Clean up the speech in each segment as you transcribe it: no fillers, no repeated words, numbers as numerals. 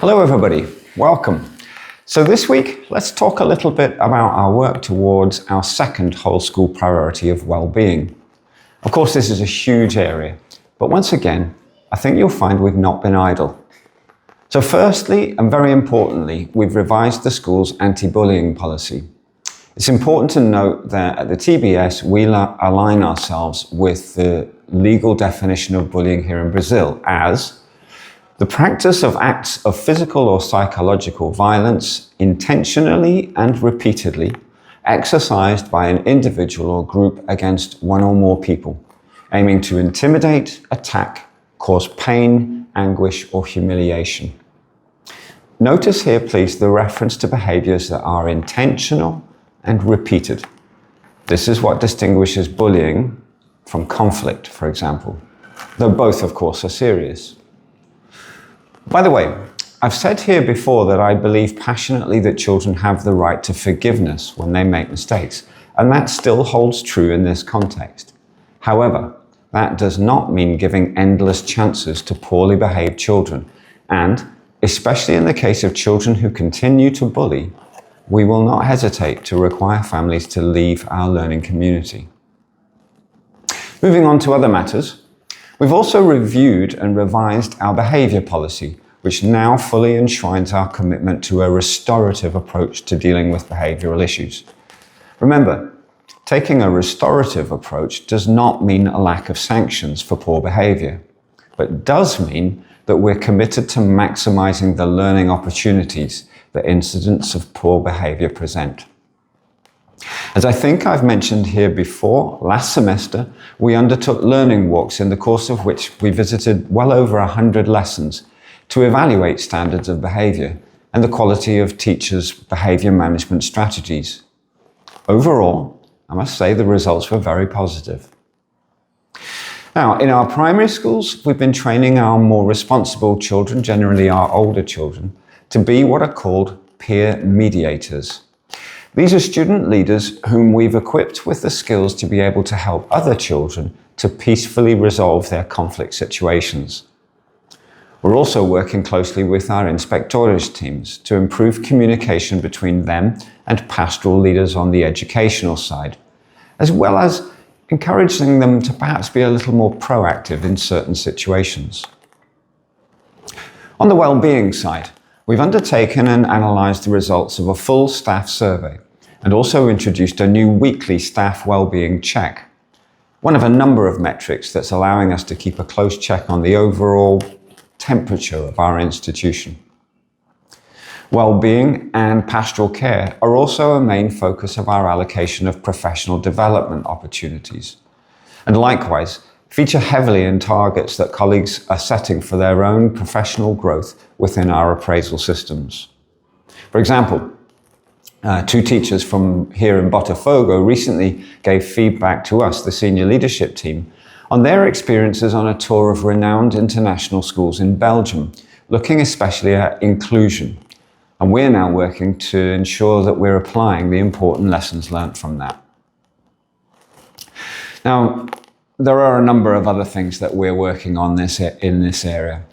Hello everybody, welcome. So this week, let's talk a little bit about our work towards our second whole school priority of well-being. Of course, this is a huge area, but once again, I think you'll find we've not been idle. So firstly, and very importantly, we've revised the school's anti-bullying policy. It's important to note that at the TBS, we align ourselves with the legal definition of bullying here in Brazil as the practice of acts of physical or psychological violence intentionally and repeatedly exercised by an individual or group against one or more people, aiming to intimidate, attack, cause pain, anguish, or humiliation. Notice here, please, the reference to behaviors that are intentional and repeated. This is what distinguishes bullying from conflict, for example, though both, of course, are serious. By the way, I've said here before that I believe passionately that children have the right to forgiveness when they make mistakes, and that still holds true in this context. However, that does not mean giving endless chances to poorly behaved children, and, especially in the case of children who continue to bully, we will not hesitate to require families to leave our learning community. Moving on to other matters, we've also reviewed and revised our behaviour policy, which now fully enshrines our commitment to a restorative approach to dealing with behavioural issues. Remember, taking a restorative approach does not mean a lack of sanctions for poor behaviour, but does mean that we're committed to maximising the learning opportunities that incidents of poor behaviour present. As I think I've mentioned here before, last semester we undertook learning walks in the course of which we visited well over 100 lessons to evaluate standards of behaviour and the quality of teachers' behaviour management strategies. Overall, I must say the results were very positive. Now, in our primary schools, we've been training our more responsible children, generally our older children, to be what are called peer mediators. These are student leaders whom we've equipped with the skills to be able to help other children to peacefully resolve their conflict situations. We're also working closely with our inspectores teams to improve communication between them and pastoral leaders on the educational side, as well as encouraging them to perhaps be a little more proactive in certain situations. On the well-being side, we've undertaken and analysed the results of a full staff survey and also introduced a new weekly staff well-being check, one of a number of metrics that's allowing us to keep a close check on the overall temperature of our institution. Well-being and pastoral care are also a main focus of our allocation of professional development opportunities, and likewise feature heavily in targets that colleagues are setting for their own professional growth within our appraisal systems. For example, two teachers from here in Botafogo recently gave feedback to us, the senior leadership team, on their experiences on a tour of renowned international schools in Belgium, looking especially at inclusion. And we're now working to ensure that we're applying the important lessons learnt from that. Now, there are a number of other things that we're working on in this area,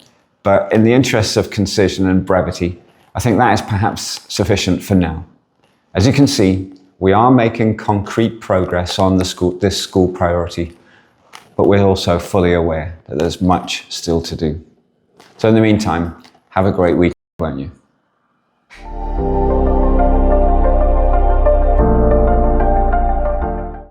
but in the interests of concision and brevity, I think that is perhaps sufficient for now. As you can see, we are making concrete progress on this school priority, but we're also fully aware that there's much still to do. So in the meantime, have a great week, won't you?